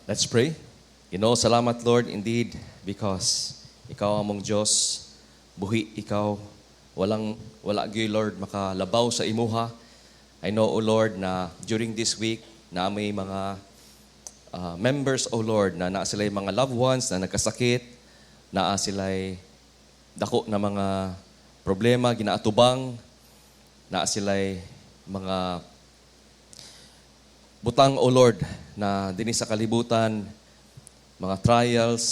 Let's pray. Salamat Lord indeed because Ikaw among Diyos, buhi Ikaw, wala gyud Lord makalabaw sa imuha. I know, O Lord, na during this week na may mga members, O Lord, na naa sila'y mga loved ones na nagkasakit, naa sila'y dako na mga problema, ginaatubang, naa sila'y mga butang, O Lord, na dinhi sa kalibutan, mga trials,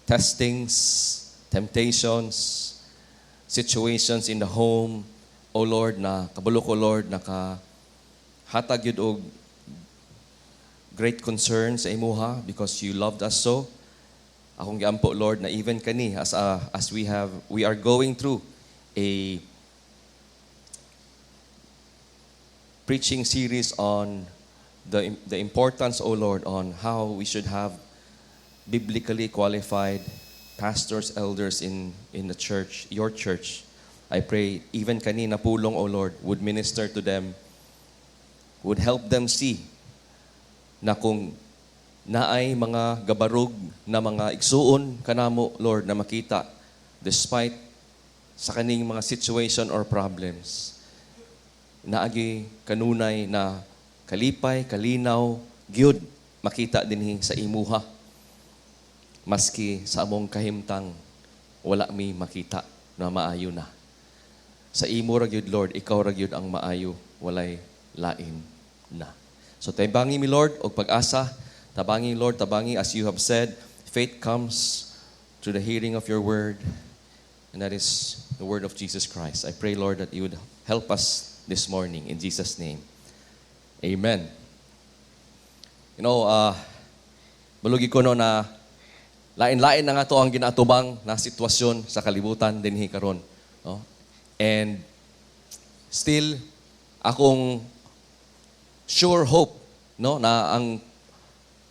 testings, temptations, situations in the home, O Lord, na kabalo ko, Lord, nakahatag yun og great concern sa imuha because you loved us so. Akong giampo, Lord, na even kani as we are going through a preaching series on the importance, O Lord, on how we should have biblically qualified pastors, elders in the church, your church. I pray even kanina pulong, O Lord, would minister to them, would help them see na kung naay mga gabarog na mga igsuon kanamo, Lord, na makita despite sa kaning mga situation or problems, naagi kanunay na kalipay, kalinaw, gyud makita dinhi sa imuha. Maski sa among kahimtang, wala mi makita na maayo na. Sa imo ra gyud, Lord, ikaw ra gyud ang maayo, walay lain na. So tabangi mi, Lord, og pag-asa. Tabangi, Lord, tabangi as you have said, faith comes through the hearing of your word, and that is the word of Jesus Christ. I pray, Lord, that you would help us this morning in Jesus' name. Amen. Malugi ko no na lain-lain na nga to ang ginatubang na sitwasyon sa kalibutan dinhi karon, no? And still akong sure hope, no, na ang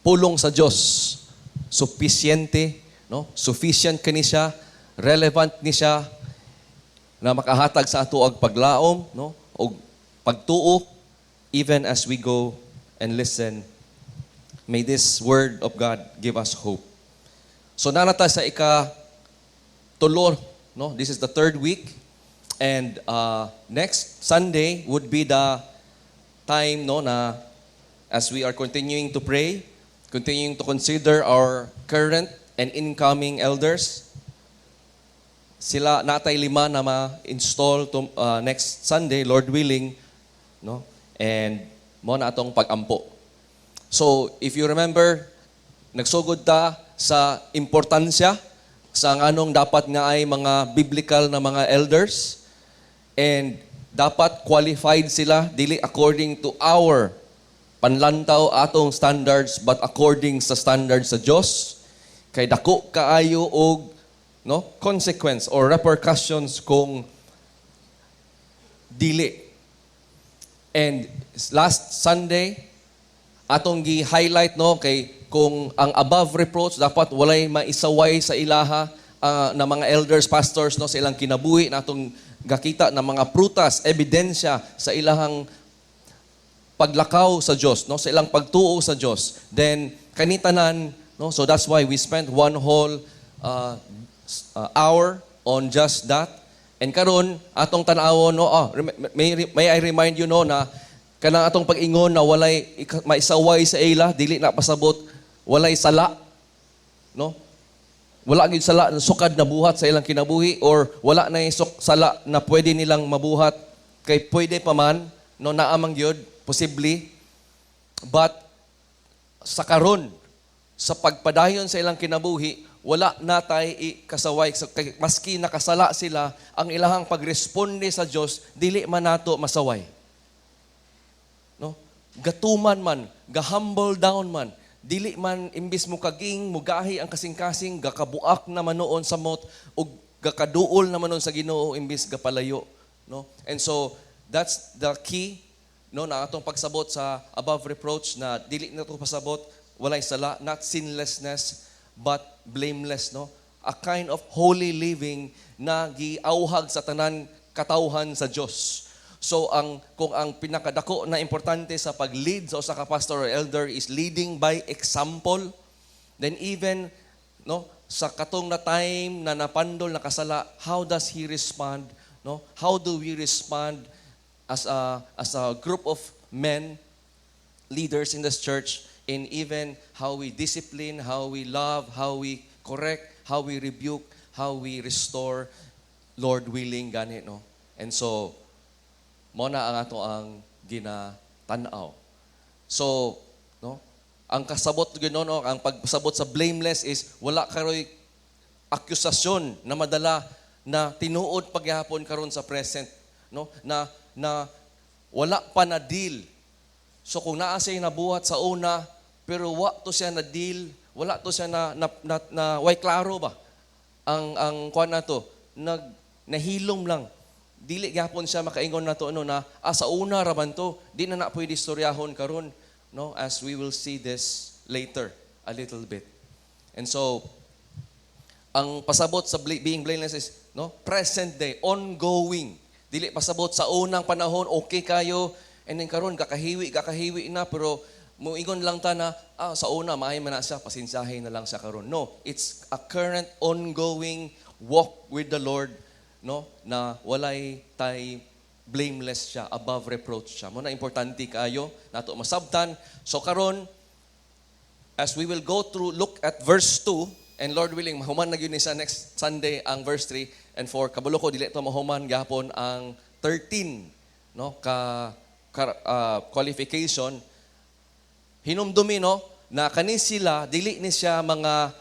pulong sa Dios sufficiente, no? Sufficient kani siya, relevant ni siya na makahatag sa ato og paglaom, no, og pagtuo even as we go and listen. May this word of God give us hope. So nanata sa ika-tulo, no? This is the third week, and next Sunday would be the time, no, na as we are continuing to pray, continuing to consider our current and incoming elders. Sila natay 5 na ma-install to, next Sunday, Lord willing, no? And mo na atong pag-ampo. So if you remember, nagsugod ta sa importansya sa nganong dapat nga ay mga biblical na mga elders, and dapat qualified sila dili according to our panlantaw atong standards but according sa standards sa Dios. Kay dako kaayo og, no, consequence or repercussions kung dili. And last Sunday atong gi-highlight, no, kay kung ang above reproach dapat walay maisaway sa ilaha na mga elders, pastors, no, sa ilang kinabuhi na atong gakita na mga prutas, ebidensya sa ilahang paglakaw sa Dios, no, sa ilang pagtuo sa Dios. Then kanitanan, no, so that's why we spent one whole hour on just that. And karon atong tan-awon, no, may I remind you, no, na kanang atong pag-ingon na walay maisaway sa ila, dili na pasabot, walay sala, no? Wala gyud sala na sukad na buhat sa ilang kinabuhi, or wala na sala na pwede nilang mabuhat kay pwede pa man, no, naamang gyud possibly, but sa karon sa pagpadayon sa ilang kinabuhi, wala natay kasaway. Maski nakasala sila, ang ilahang pagresponde sa Dios dili man nato masaway. No? Gatuman man, gahumble down man, dili man imbis mo kaging mugahi ang kasing-kasing, gakabuak na manoon sa mot ug gakaduol na manon sa Ginoo imbis gapalayo, no? And so that's the key, no, na atong pagsabot sa above reproach, na dili na to pasabot walay sala, not sinlessness but blameless, no? A kind of holy living na giauhag sa tanan katawhan sa Dios. So kung ang pinakadako na importante sa pag-lead sa usa ka pastor or elder is leading by example, then even sa katong na time na napandol nakasala, how does he respond? How do we respond as a group of men, leaders in this church, in even how we discipline, how we love, how we correct, how we rebuke, how we restore, Lord willing, gani, no? And so, mo na ang ato ang ginatanaw. So, ang kasabot gino, ang pagsabot sa blameless is wala karoy akusasyon na madala na tinuod pagyapon karon sa present, na wala pa na deal. So kung naa siya nabuhat sa una, pero wa to siya na deal, wala to siya na way klaro ba? Ang kuan na to, nahilom lang. Dili gyapon siya makaingon na to na sa una raman to, di na pwede istoryahon karon, as we will see this later a little bit. And so ang pasabot sa being blameless is present day, ongoing. Dili pasabot sa unang panahon okay kayo, and then karon kakahiwi na, pero muingon lang ta na sa una maay man na siya, pasensyahin na lang siya karon. No, it's a current ongoing walk with the Lord, na walay tay blameless siya, above reproach siya. Mo na importante kayo nato masabtan. So karon, as we will go through, look at verse 2, and Lord willing mahuman na gyud ni sa next Sunday ang verse 3 and 4. Kabalo ko dili to mahuman gahapon ang 13 qualification. Hinumdumi na kani sila dili ni siya mga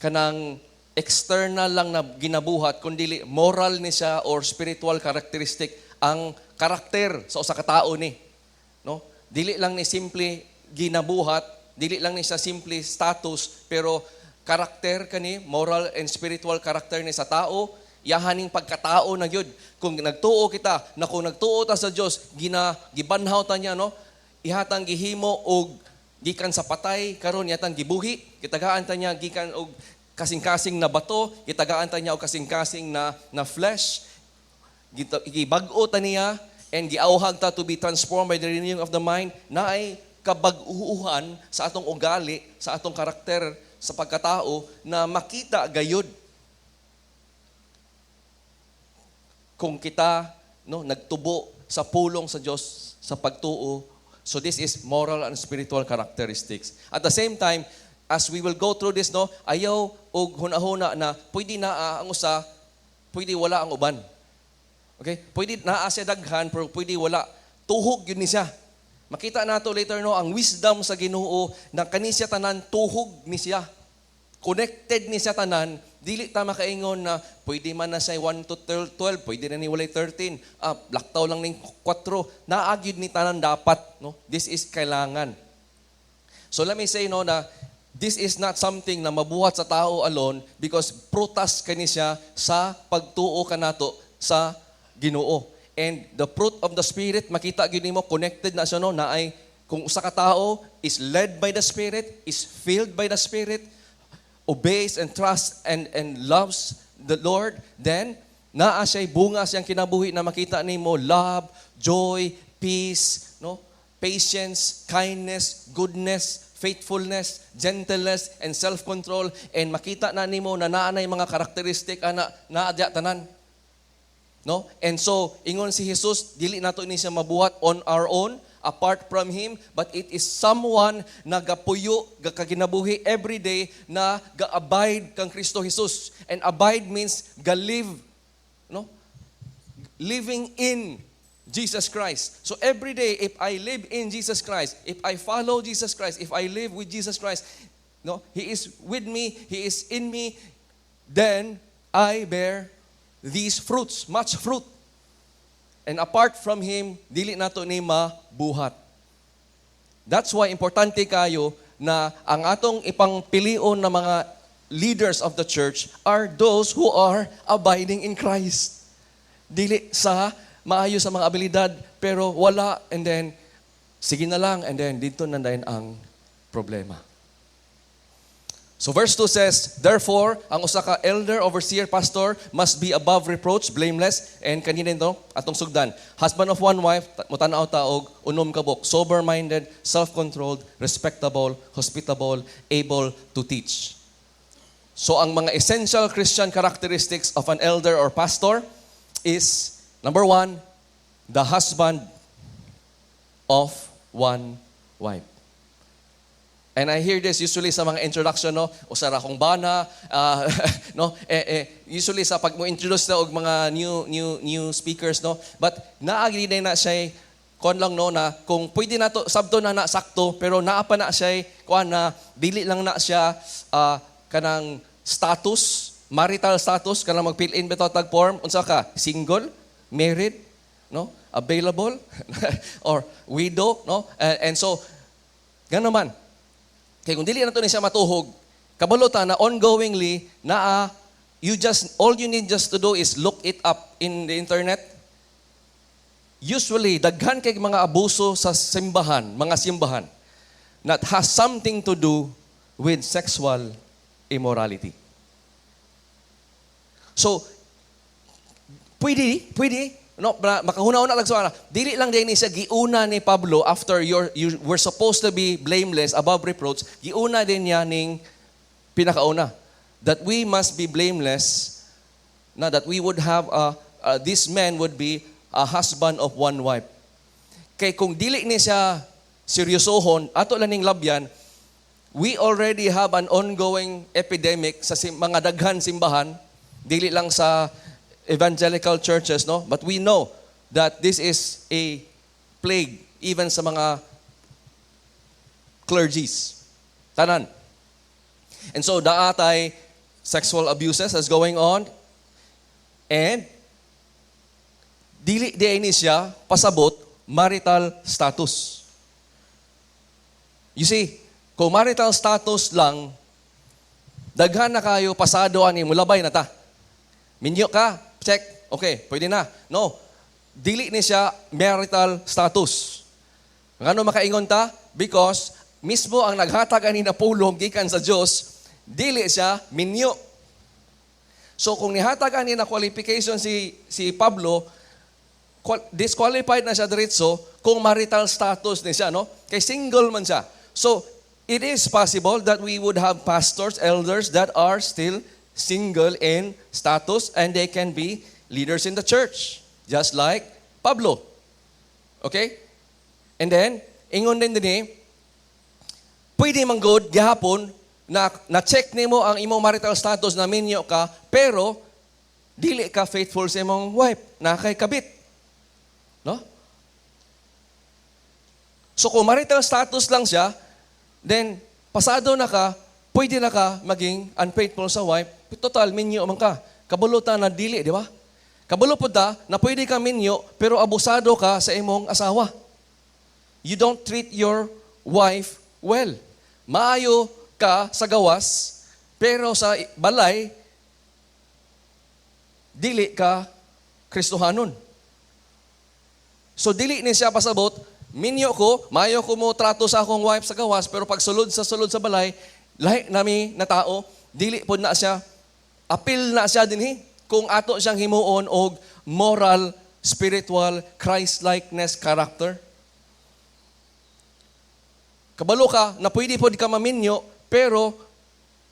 kanang external lang na ginabuhat, kundi moral ni siya or spiritual characteristic ang karakter sa usa ka tawo ni. Dili lang ni simple ginabuhat, dili lang ni siya simple status, pero karakter kani, moral and spiritual character ni sa tao, yahaning pagkatao na gyud. Kung nagtuo kita, na kung nagtuo ta sa Dios, gibanhaw ta niya, ihatang gihimo og gikan sa patay, karon yatang gibuhi, kitagaan ta niya gikan og kasing-kasing na bato, kitagaan ta niya og kasing-kasing na flesh, gibag-o ta niya, and giauhag ta to be transformed by the renewing of the mind, na ay kabag-uhan sa atong ugali, sa atong karakter, sa pagkatao, na makita gayud kung kita nagtubo sa pulong sa Dios sa pagtuo. So this is moral and spiritual characteristics. At the same time, as we will go through this, ayaw og hunahuna na pwede na ang usa, pwede wala ang uban. Okay? Pwede naa siya daghan, pero pwede wala. Tuhog yun ni siya. Makita nato later ang wisdom sa Ginoo na kani siya tanan, tuhog ni siya. Connected ni siya tanan. Dili ta makaingon na pwede man na siya 1 to 12, pwede na ni walay 13. Laktaw lang ning 4. Naagyud ni tanan dapat, This is kailangan. So let me say na this is not something na mabuhat sa tao alone, because prutas kani siya sa pagtuo kanato sa Ginoo. And the fruit of the Spirit, makita gyud nimo connected na siya na ay kung usa ka tao is led by the Spirit, is filled by the Spirit, obeys and trusts and loves the Lord, then naa siya'y bunga siyang kinabuhi na makita nimo love, joy, peace, patience, kindness, goodness, faithfulness, gentleness, and self-control. And makita na nimo na naanay mga karakteristik naadya tanan. And so, ingon si Jesus, dili nato ni siya mabuhat on our own, apart from Him, but it is someone na gapuyo, gakaginabuhi every day, na ga-abide kang Kristo Jesus. And abide means ga-live, living in Jesus Christ. So every day, if I live in Jesus Christ, if I follow Jesus Christ, if I live with Jesus Christ, He is with me, He is in me, then I bear these fruits, much fruit. And apart from Him, dili nato ni mabuhat. That's why importante kayo na ang atong ipangpilion na mga leaders of the church are those who are abiding in Christ. Dili sa maayo sa mga abilidad, pero wala, and then, sige na lang, and then, dito na din ang problema. So verse 2 says, therefore, ang usa ka elder, overseer, pastor must be above reproach, blameless, and kanina ito, atong sugdan, husband of one wife, mutanaw taog, unom kabok, sober-minded, self-controlled, respectable, hospitable, able to teach. So ang mga essential Christian characteristics of an elder or pastor is, number 1, the husband of one wife. And I hear this usually sa mga introduction, no? Usara kong bana, no? Usually sa pag mo introduce na og mga new speakers, no? But naagi din na siya kon lang, no, na kung pwede na to sabto na sakto, pero naa pa na siya kuan na dili lang na siya kanang status, marital status, kanang mag-fill in bitaw tag form, unsa ka? Single, married, no? Available or widow, no? And so gano man. Kaya kung dili na to ni siya matuhog, kabalutan na ongoingly na all you need just to do is look it up in the internet. Usually daghan kay mga abuso sa simbahan, mga simbahan that has something to do with sexual immorality. So pwede no, makahuna-una lang sa dili lang din siya giuna ni Pablo after you were supposed to be blameless, above reproach, giuna din niya ning pinakauna that we must be blameless, na that we would have this man would be a husband of one wife. Kay kung dili ni siya seryosohon ato lang ning labyan, we already have an ongoing epidemic sa mga daghan simbahan, dili lang sa evangelical churches, no? But we know that this is a plague even sa mga clergies. Tanan. And so, daatay sexual abuses is going on, and dili di ni siya pasabot marital status. You see, kung marital status lang, daghan na kayo pasado ani mulabay na ta. Minyo ka, check, okay, pwede na. No, dili ni siya marital status. Ngano makaingon ta? Because mismo ang naghatag ani na pulong gikan sa Dios, dili siya minyo. So kung nihatag ani na qualification si Pablo, disqualified na siya diretso kung marital status ni siya, no? Kay single man siya. So it is possible that we would have pastors, elders that are still single in status, and they can be leaders in the church, just like Pablo. Okay? And then, ingon din din pwede man good gihapon na check nimo ang imong marital status na minyo ka, pero dili ka faithful sa imong wife, na kay kabit. No? So kung marital status lang siya, then pasado na ka, pwede na ka maging unfaithful sa wife, total, minyo man ka. Kabulutan na dili, di ba? Kabulo po na pwede ka minyo, pero abusado ka sa imong asawa. You don't treat your wife well. Maayo ka sa gawas, pero sa balay, dili ka Kristohanon. So dili ni siya pasabot, minyo ko, maayo ko mo trato sa akong wife sa gawas, pero pag sulod sa balay, lahi nami na tao, dili po na siya, appeal na siya dinhi kung ato siyang himuon og moral, spiritual, Christ-likeness character. Kabalo ka na pwede po di ka maminyo, pero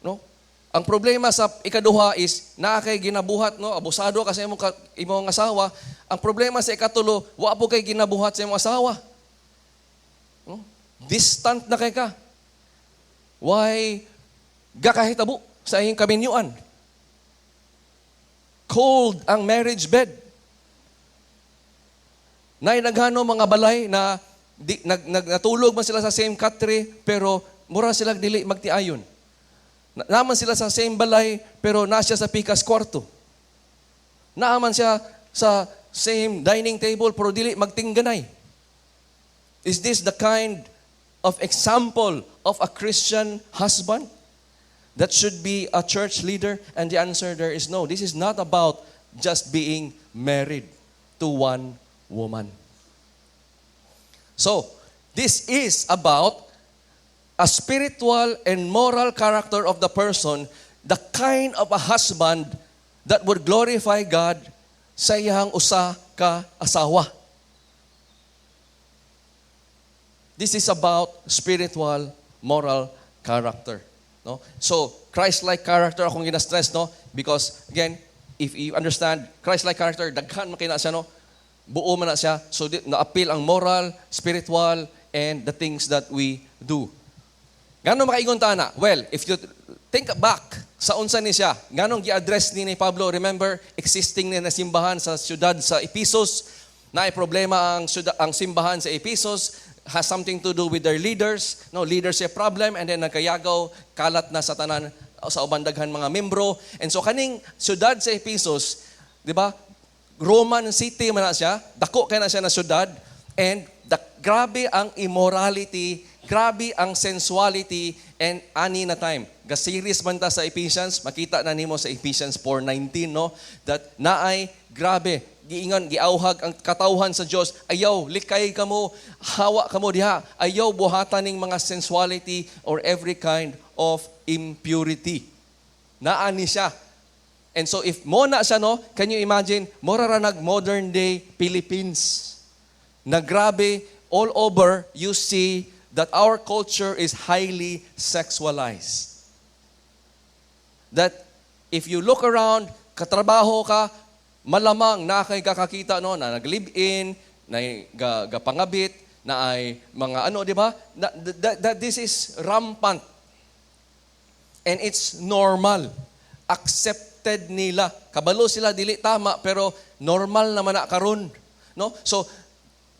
no, ang problema sa ikaduha is naa kay ginabuhat, no, abusado ka sa imong asawa. Ang problema sa ikatulo, wa po kay ginabuhat sa imong asawa. No? Distant na kay ka. Why gakahitabo sa iyong kaminyuan? Cold ang marriage bed. Naghano mga balay na natulog man sila sa same country, pero mura sila dili magtiayon. Naman sila sa same balay, pero nasya sa pikas kwarto. Naaman siya sa same dining table, pero dili magtingganay. Is this the kind of example of a Christian husband that should be a church leader? And the answer there is no. This is not about just being married to one woman. So, this is about a spiritual and moral character of the person, the kind of a husband that would glorify God sa iyang usa ka asawa. This is about spiritual, moral character. No? So, Christ-like character akong gina-stress, no? Because, again, if you understand, Christ-like character, daghan makina siya, no? Buo man na siya. So, na-appeal ang moral, spiritual, and the things that we do. Gano'ng makaingon ta na? Well, if you think back sa unsa ni siya, ganong gi-address ni Pablo, remember, existing na simbahan sa siyudad sa Ephesus, na ay problema ang simbahan sa Ephesus, has something to do with their leaders, no, leadership problem, and then nagkayagaw, kalat na sa tanan, sa ubandaghan mga membro. And so kaning siyudad sa Ephesus, di ba, Roman city man na siya, dako kay na siya na siyudad, and grabe ang immorality, grabe ang sensuality, and ani na time. Gasiris man ta sa Ephesians, makita na nimo sa Ephesians 4:19, no? That naay grabe, giingon, giauhag ang katawhan sa Dios, ayaw, likay kamo, hawa kamo diha, ayaw buhatan ning mga sensuality or every kind of impurity. Naani siya. And so if mo na siya, no, can you imagine, mora ra nag modern day Philippines. Na grabe, all over, you see that our culture is highly sexualized. That if you look around, katrabaho ka, malamang na kay kakakita, no, na nag-live-in, na gapangabit, na ay mga ano, di ba? That this is rampant. And it's normal. Accepted nila. Kabalo sila, dili tama, pero normal naman na karon. No? So,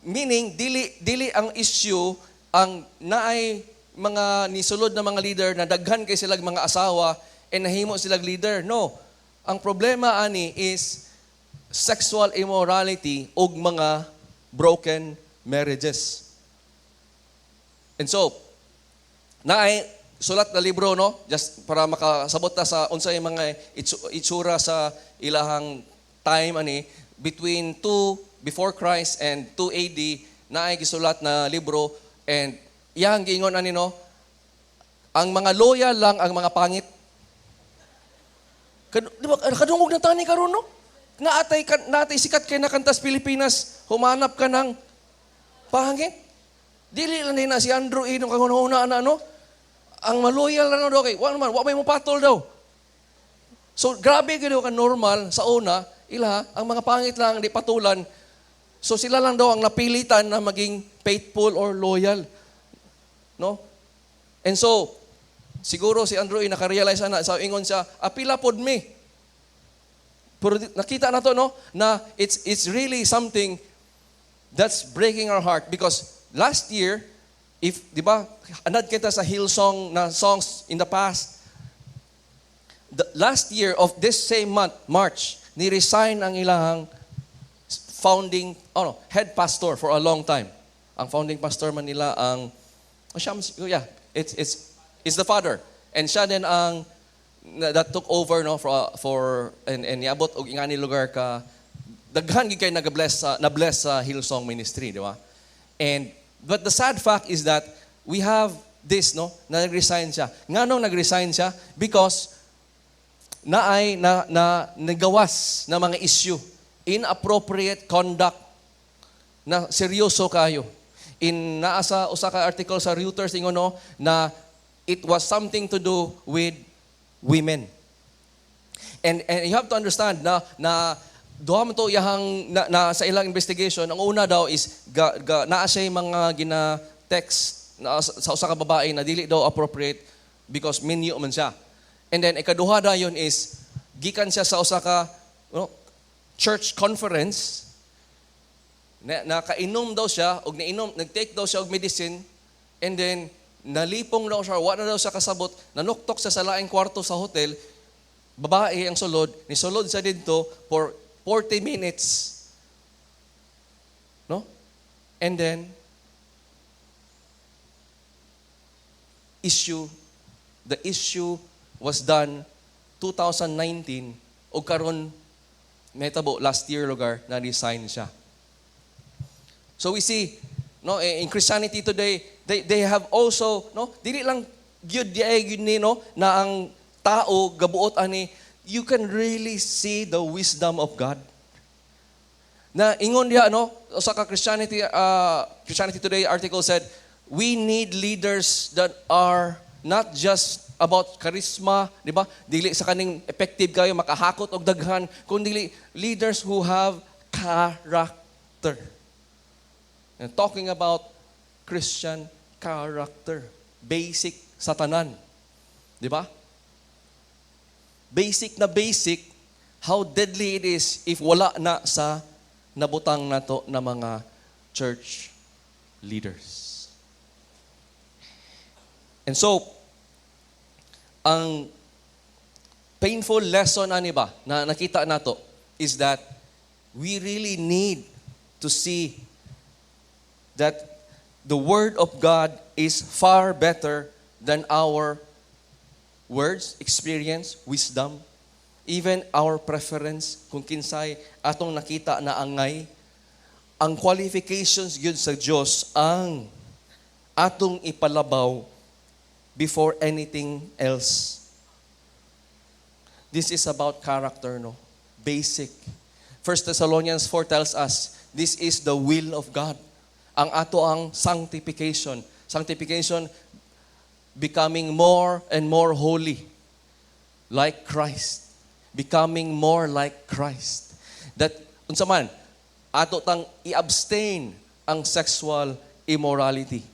meaning, dili ang issue, ang naay mga nisulod na mga leader na daghan kay silang mga asawa and nahimo silang leader. No. Ang problema ani is sexual immorality ug mga broken marriages. And so, naay sulat na libro, no? Just para makasabot ta sa unsay mga itsura sa ilahang time ani between before Christ and 2 AD, naay gisulat na libro, and iyang giingon ani, no, ang mga loyal lang ang mga pangit. Di ba kadungog na tani karon, no? Naatay sikat kay nakantas Pilipinas, humanap ka ng pangit. Dili lang na si Andrew nung kahuna na, no? Ang maloyal lang daw kay, wa may mo patol daw. So grabe gyud ka normal sa una, ila ang mga pangit lang di patulan. So sila lang daw ang napilitan na maging faithful or loyal. No? And so, siguro si Andrew nakarealize na, sa ingon siya, apila pod me. Pero nakita na to, no? Na it's really something that's breaking our heart because last year, di ba, anad kita sa Hillsong na songs in the past, last year of this same month, March, ni-resign ang ilahang head pastor for a long time. Ang founding pastor man nila it's the father. And siya din ang that took over, no, for and niabot og ingani lugar ka daghan gid kay na-bless sa Hillsong ministry, di ba? But the sad fact is that we have this, no, na nag-resign siya. Nganong nag-resign siya? Because nagawas na mga issue, inappropriate conduct na seryoso kayo. Naasa usa ka article sa Reuters ingon, no, na it was something to do with women. And you have to understand na duha man to iyang na sa ilang investigation, ang una daw is naa siya mga gina-text sa usa ka babae na dili daw appropriate because minyo man siya. And then ikaduha dayon is gikan siya sa usa ka church conference, nakainom daw siya og nag-take daw siya og medicine, and then nalipong daw siya, wala daw siya kasabot, nanuktok siya sa laing kwarto sa hotel, babae ang sulod, nisulod siya dito for 40 minutes. No? And then, the issue was done 2019, o karon metabo last year lugar na resign siya. So we see no, in Christianity today, they have also, no, dili lang gyud ni, no, na ang tao gabuot ani, you can really see the wisdom of God. Na ingon diha, no, sa Christianity Today article said, we need leaders that are not just about charisma, di ba? Dili sa kaning effective kayo makahakot og daghan, kundi leaders who have character. And talking about Christian character, basic sa tanan. Di ba? Basic na basic, how deadly it is if wala na sa nabutang nato na mga church leaders. And so, ang painful lesson ani ba na nakita nato is that we really need to see that the Word of God is far better than our words, experience, wisdom, even our preference, kung kinsay atong nakita na angay. Ang qualifications yun sa Diyos ang atong ipalabaw before anything else. This is about character, no? Basic. 1 Thessalonians 4 tells us, this is the will of God. Ang ato ang sanctification. Sanctification, becoming more and more holy, like Christ. Becoming more like Christ. That, unsa man, ato tang i-abstain ang sexual immorality.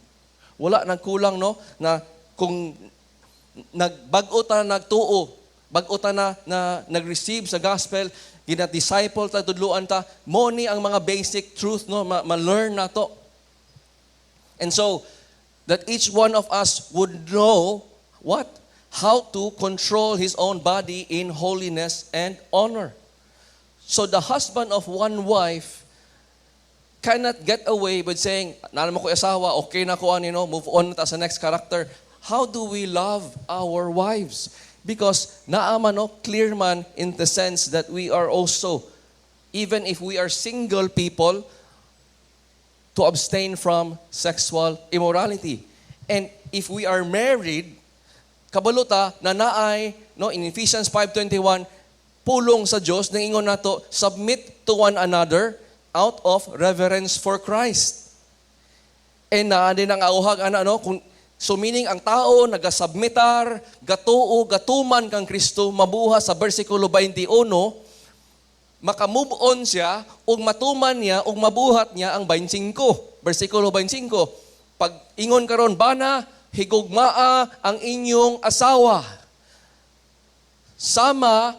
Wala nang kulang, no, na kung nagbago ta nagtuo, bago ta na nag-receive sa gospel, gina-disciple ta, tudluan ta, mo ni ang mga basic truth, no, ma-learn na to. And so, that each one of us would know what? How to control his own body in holiness and honor. So the husband of one wife cannot get away with saying, naman ko asawa, okay na ko, move on na ta sa next character. How do we love our wives? Because naaman, no, clear man in the sense that we are also, even if we are single people, to abstain from sexual immorality. And if we are married, kabaluta na naay, no, in Ephesians 5:21, pulong sa Diyos nang ingon nato, submit to one another out of reverence for Christ. And na din ang auhag no, kung so meaning ang tao nagasubmitar, gatuo, gatuman kang Kristo, mabuha sa bersikulo 21, makamove on siya, ug matuman niya, ug mabuhat niya ang 25. Bersikulo 25. Pag ingon karon bana, higugmaa ang inyong asawa. Sama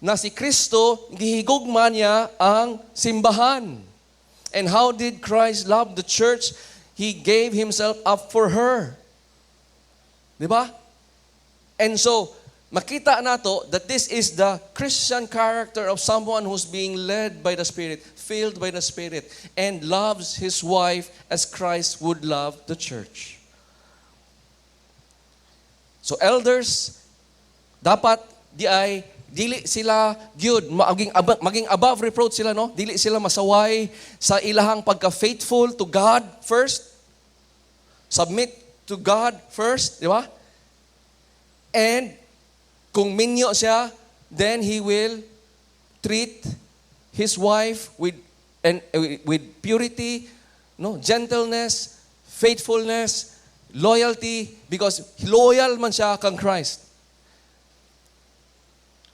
na si Kristo, gihigugma niya ang simbahan. And how did Christ love the church? He gave Himself up for her. Diba? And so, makita nato that this is the Christian character of someone who's being led by the Spirit, filled by the Spirit, and loves his wife as Christ would love the church. So elders, dapat dili sila gyud maging above reproach sila, no? Dili sila masaway sa ilahang pagka-faithful to God first. Submit to God first, di ba? And kung minyo siya, then he will treat his wife with purity, no, gentleness, faithfulness, loyalty, because loyal man siya kang Christ.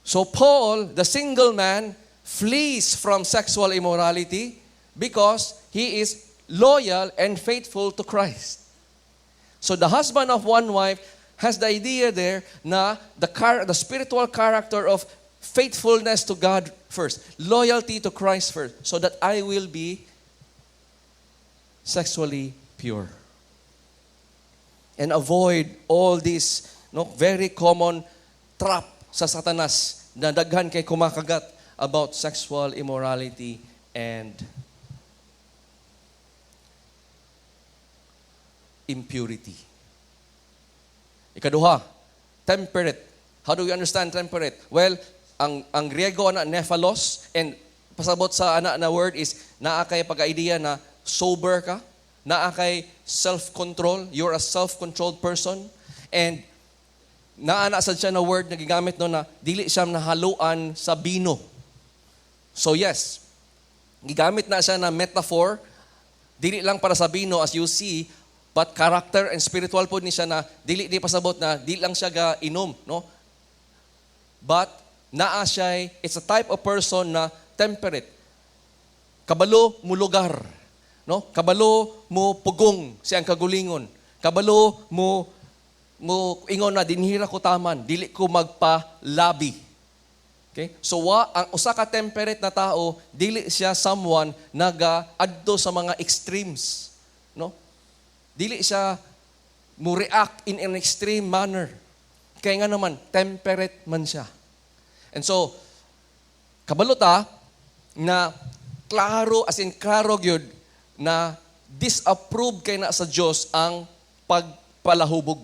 So Paul, the single man, flees from sexual immorality because he is loyal and faithful to Christ. So the husband of one wife has the idea there na the spiritual character of faithfulness to God first, loyalty to Christ first, so that I will be sexually pure. And avoid all these very common trap sa Satanas na daghan kay kumakagat about sexual immorality and impurity. Ikaduha, temperate. How do we understand temperate? Well, ang Griego na nephalos, and pasabot sa na word is naa kay pag-idea na sober ka, naa kay self-control, you're a self-controlled person, and naana sad siya na word na gigamit no na dili siya nahaluan sa bino. So yes, gigamit na siya na metaphor, dili lang para sa bino as you see, but character and spiritual po ni siya na dili di pasabot na dili lang siya ga inom, no? But naa siya, it's a type of person na temperate. Kabalo mo lugar, no? Kabalo mo pugong siyang kagulingon. Kabalo mo ingon na dinhira ko taman, dili ko magpalabi. Okay? So ang usa ka temperate na tao, dili siya someone naga-adto sa mga extremes, no? Dili siya mo react in an extreme manner. Kaya nga naman temperate man siya. And so kabalo ta na klaro as in klaro gyud na disapprove kay na sa Dios ang pagpalahubog.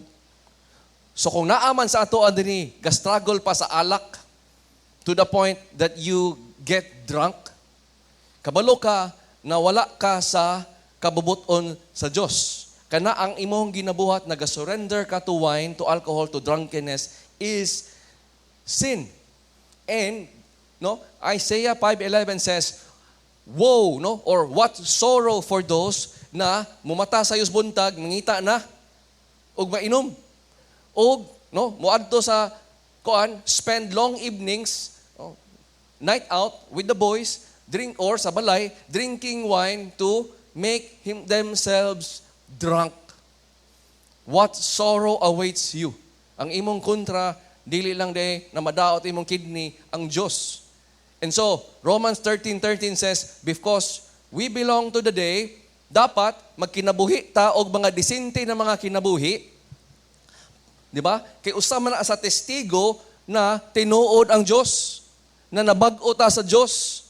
So kung naaman sa ato adini, ga-struggle pa sa alak to the point that you get drunk, kabalo ka na wala ka sa kabubuton sa Dios. Kana ang imong ginabuhat, nag-surrender ka to wine, to alcohol, to drunkenness is sin. And no, Isaiah 5:11 says, woe, no, or what sorrow for those na mumata sa yus buntag, mangita na og mainom. Og no, moadto sa spend long evenings, night out with the boys, drink or sa balay, drinking wine to make themselves drunk. What sorrow awaits you? Ang imong kontra, dili lang de na madaot imong kidney ang Diyos. And so, Romans 13:13 says, because we belong to the day, dapat magkinabuhi ta og mga disente na mga kinabuhi. Di ba? Kay usa man na sa testigo na tinuod ang Diyos, na nabag-o ta sa Diyos.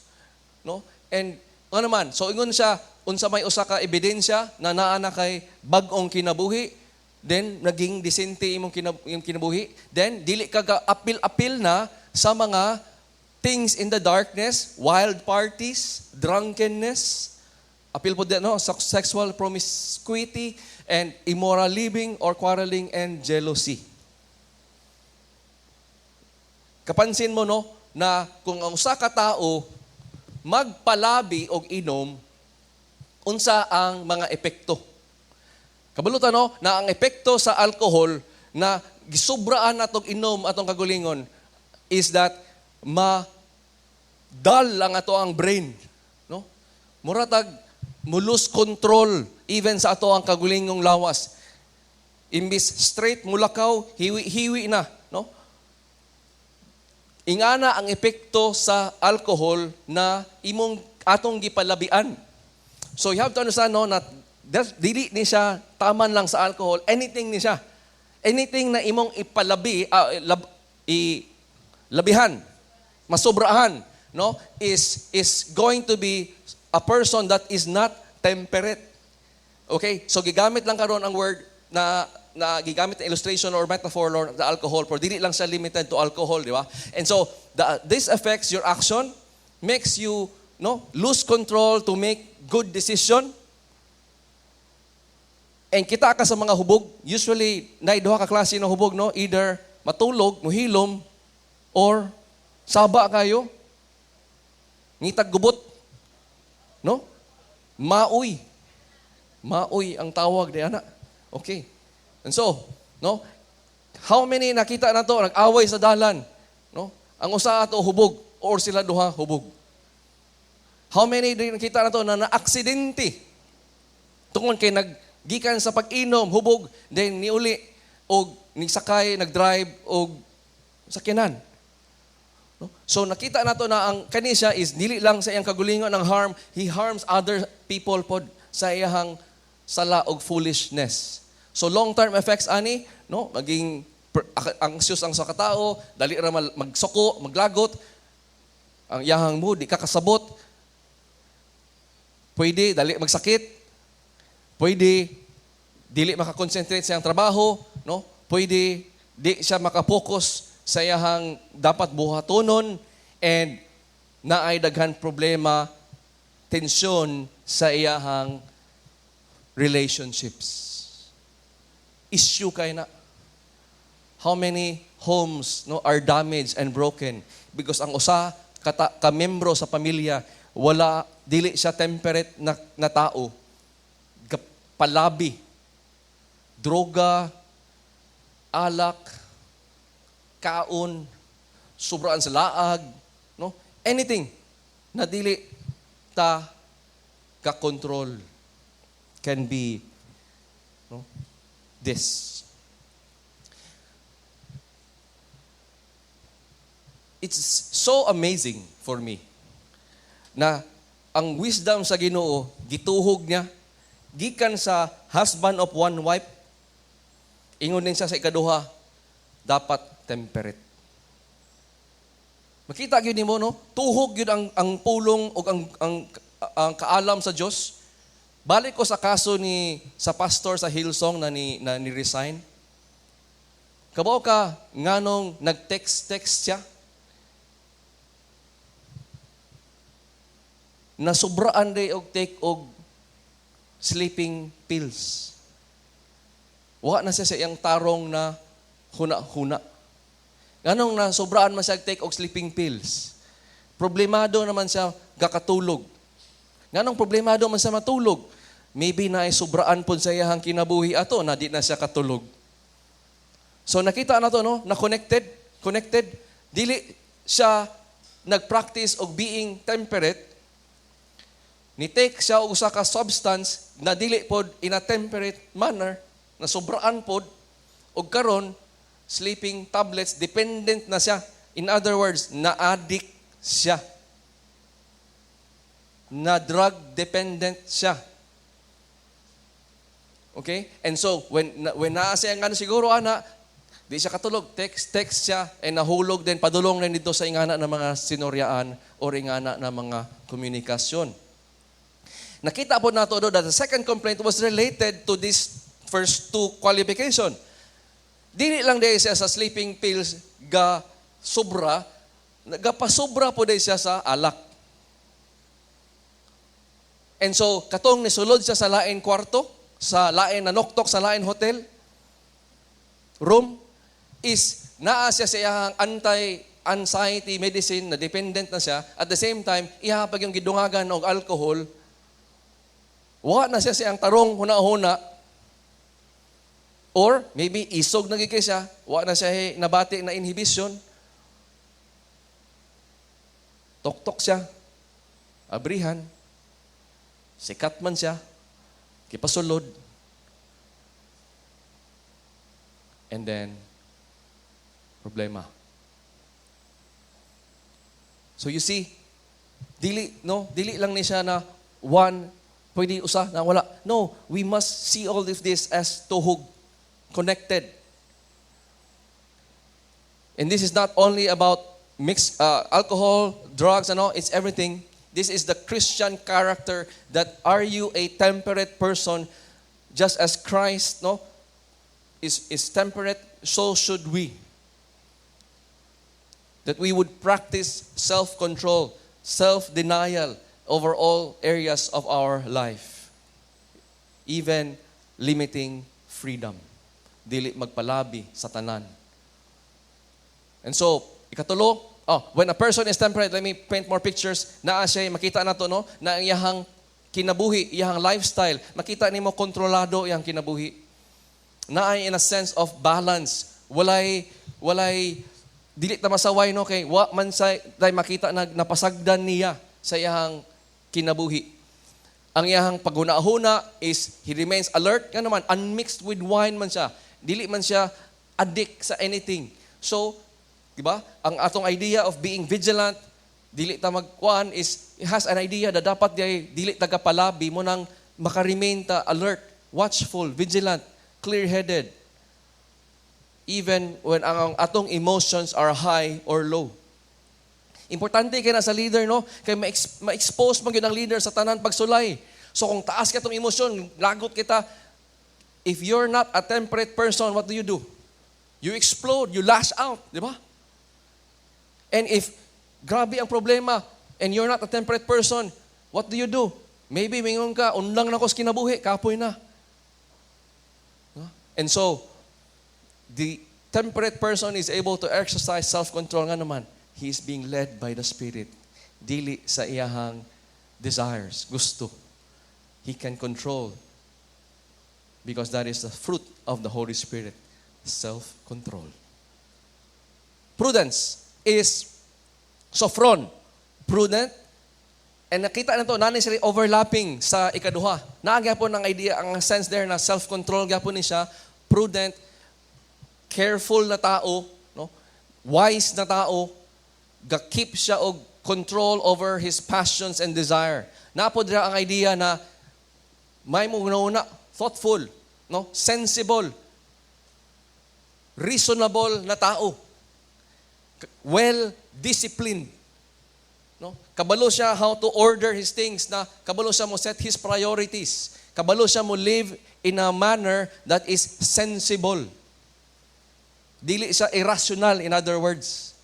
No? And ano naman, so ingon siya, unsa may usa ka ebidensya na naa na kay bag-ong kinabuhi, then naging disente imong kinabuhi, then dili ka apil-apil na sa mga things in the darkness, wild parties, drunkenness, apil po din, no, sexual promiscuity, and immoral living or quarreling and jealousy. Kapansin mo, no, na kung ang usa ka tao magpalabi og inom, unsa ang mga epekto. Kabalutan no, na ang epekto sa alcohol na gisubraan atong inom atong kagulingon is that ma-dull lang ato ang brain. No? Muratag, mo lose control even sa ato ang kagulingong lawas. Imbis straight mulakaw, hiwi na. No? Ingana ang epekto sa alcohol na atong gipalabian. So you have to understand no, na dili ni siya taman lang sa alcohol, anything ni siya. Anything na imong ipalabi, labihan, masobrahan, no, is going to be a person that is not temperate. Okay? So gigamit lang karon ang word na gigamit na illustration or metaphor or the alcohol, pero dili lang siya limited to alcohol, di ba? And so this affects your action, makes you lose control to make good decision. And kita ka sa mga hubog, usually duha ka klase ng hubog, no? Either matulog, muhilom, or saba kayo, ngitag gubot, no? Maoy ang tawag di ana. Okay. And so, no? How many nakita na to nag-away sa dalan, no? Ang usa ato hubog or sila duha hubog. How many din nakita na to na aksidente tungod kay naggikan sa pag-inom hubog then niuli og nisakay nag-drive og sakyanan. No? So nakita nato na ang kani siya is dili lang sa iyang kagulingon ang harm, he harms other people pod sa iyang sala og foolishness. So long-term effects ani, no, maging anxious ang sa katao, dali ra magsuko, maglagot, ang iyang mood di kakasabot. Pwede dali magsakit. Pwede dili makakonsentrate sa iyang trabaho, no? Pwede di siya makapokus sa iyang dapat buhatonon, and naay daghan problema, tensyon sa iyang relationships. Issue kay na. How many homes are damaged and broken because ang usa ka membro sa pamilya dili siya temperate na tao, palabi, droga, alak, kaon, sobraan sa laag, anything na dili ta ka-control can be this. It's so amazing for me na ang wisdom sa Ginoo gituhog niya gikan sa husband of one wife, ingon din siya sa ikaduha, dapat temperate. Makita gyud nimo tuhog gyud ang pulong o ang kaalam sa Dios. Balik ko sa kaso sa pastor sa Hillsong na ni resign. Kabaw ka nganong nag-text siya. Na sobraan day og take og sleeping pills. Wa na siya sa iyang tarong na huna-huna. Nganong na sobraan man siya take og sleeping pills. Problemado naman siya gakatulog. Nganong problemado man siya matulog. Maybe na ay sobraan pud sa iyang kinabuhi ato na di na siya katulog. So nakita na to na connected. Dili siya nagpractice og being temperate. Ni-take siya og usa ka substance na dili pod in a temperate manner, na sobraan pod, og karon sleeping tablets, dependent na siya. In other words, na-addict siya. Na-drug dependent siya. Okay? And so, when naa siya nga siguro, di siya katulog, text siya, and nahulog din, padulong rin dito sa ingana ng mga sinoryaan o ingana ng mga komunikasyon. Nakita po nato that the second complaint was related to this first two qualification. Dili lang dahil siya sa sleeping pills sobra, nagapasobra po dahil siya sa alak. And so, katong nisulod siya sa lain kwarto, sa lain na noktok, sa lain hotel, room, is naa siya sa iyang anti-anxiety medicine na dependent na siya. At the same time, ihapag yung gidungagan og alcohol. Wa na siya siyang tarong huna-huna. Or maybe isog na gigay siya, wa na siya nabati na inhibition. Tok-tok siya. Abrihan. Sikat man siya. Kipasulod. And then, problema. So you see, dili lang ni siya na one pwede usa na wala. No, we must see all of this as tuhog, connected. And this is not only about alcohol, drugs, it's everything. This is the Christian character that are you a temperate person just as Christ is temperate, so should we. That we would practice self-control, self-denial, over all areas of our life. Even limiting freedom. Dili magpalabi sa tanan. And so, ikatulo, when a person is temperate, let me paint more pictures. Naa siya, makita na to, na ang iyahang kinabuhi, iyahang lifestyle, makita nimo kontrolado iyang kinabuhi. Naay in a sense of balance. Walay, dili ta masaway, kay wa man say makita na napasagdan niya sa iyahang kinabuhi. Ang iyahang paghuna-huna is he remains alert. Nga naman, unmixed with wine man siya. Dili man siya addict sa anything. So, di ba? Ang atong idea of being vigilant, dili ta magkuan is has an idea na dapat dili tagapalabi mo nang makaremain ta alert, watchful, vigilant, clear-headed. Even when ang atong emotions are high or low. Importante kay na sa leader, kay ma-expose mo ang leader sa tanan pagsulay. So kung taas ka itong emosyon, lagot kita, if you're not a temperate person, what do? You explode, you lash out, di ba? And if grabe ang problema, and you're not a temperate person, what do? Maybe mingon ka, unlang na ko sa kinabuhi, kapoy na. And so, the temperate person is able to exercise self-control nga naman. He is being led by the Spirit. Dili sa iyahang desires, gusto. He can control because that is the fruit of the Holy Spirit, self-control. Prudence is sophron, prudent, and nakita na ito, not necessarily overlapping sa ikaduha. Naagyapon ang idea, ang sense there na self-control gyapon ni siya, prudent, careful na tao, no? Wise na tao, ga-keep siya og control over his passions and desire. Napod ra ang idea na may muna thoughtful, no? Sensible, reasonable na tao. Well-disciplined. No? Kabalo siya how to order his things, na kabalo siya mo set his priorities. Kabalo siya mo live in a manner that is sensible. Dili siya irrational, in other words.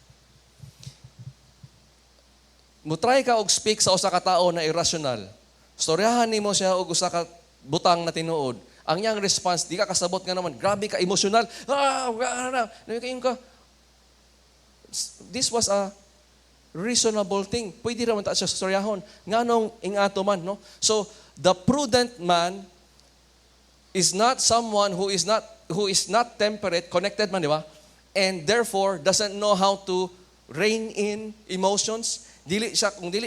Mutry ka og speak sa usa ka tawo na irrational. Storyahan nimo siya og usa ka butang na tinuod. Ang iyang response, di ka kasabot nga naman, grabe ka, emotional. This was a reasonable thing. Pwede naman ta siya sa storyahon. Nganong ingato man, no? So, the prudent man is not someone who is not temperate, connected man, di ba? And therefore, doesn't know how to rein in emotions.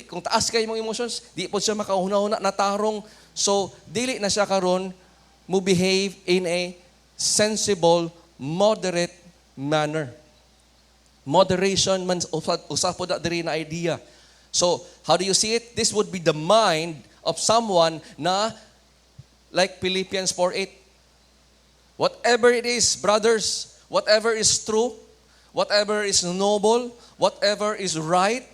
Kung taas kayo mong emotions, di po siya makahuna-huna na tarong. So, dili na siya karon mo behave in a sensible, moderate manner. Moderation man usap po na diri na idea. So, how do you see it? This would be the mind of someone na like Philippians 4:8. Whatever it is, brothers, whatever is true, whatever is noble, whatever is right,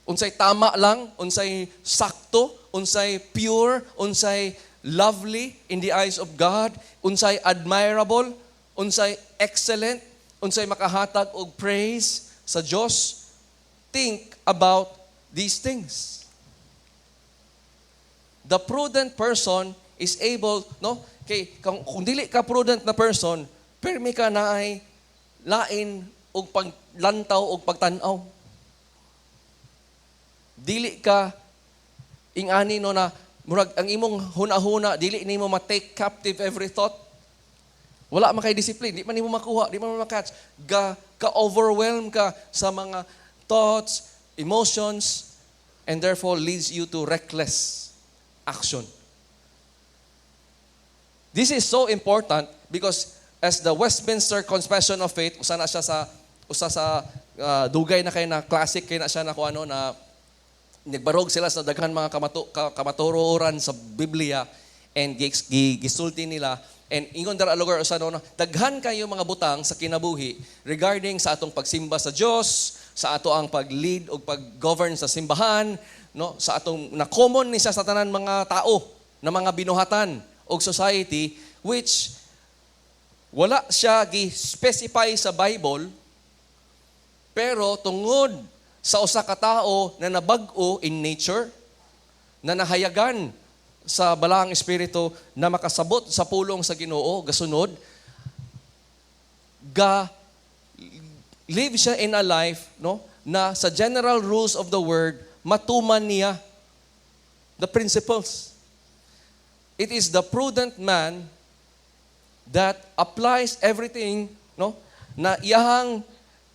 unsay tama lang, unsay sakto, unsay pure, unsay lovely in the eyes of God, unsay admirable, unsay excellent, unsay makahatag og praise sa Dios, think about these things. The prudent person is able, no? Kung dili ka prudent na person, permi ka na ay lain og paglantaw og pagtan-aw. Dili ka ingani no na murag ang imong huna-huna, dili nimo ma-take captive every thought. Wala man kay discipline, di man nimo makuha, di man ma-catch. Ka-overwhelm ka sa mga thoughts, emotions, and therefore leads you to reckless action. This is so important because as the Westminster Confession of Faith, usa na siya sa dugay na kay na classic kay na siya na kung ano na nagbarog sila sa daghan mga kamaturoran sa Biblia and gisulti nila. And ingon dara lugar usa no, daghan kayo mga butang sa kinabuhi regarding sa atong pagsimba sa Dios, sa ato ang pag-lead o pag-govern sa simbahan, no, sa atong na common ni sa tanan mga tao, na mga binuhatan og society which wala siya gi-specify sa Bible, pero tungod sa usa ka tao na nabag-o in nature, na nahayagan sa balaang espiritu, na makasabot sa pulong sa Ginoo, gasunod, live siya in a life, no, na sa general rules of the word, matuman niya the principles. It is the prudent man that applies everything, no, na iyahang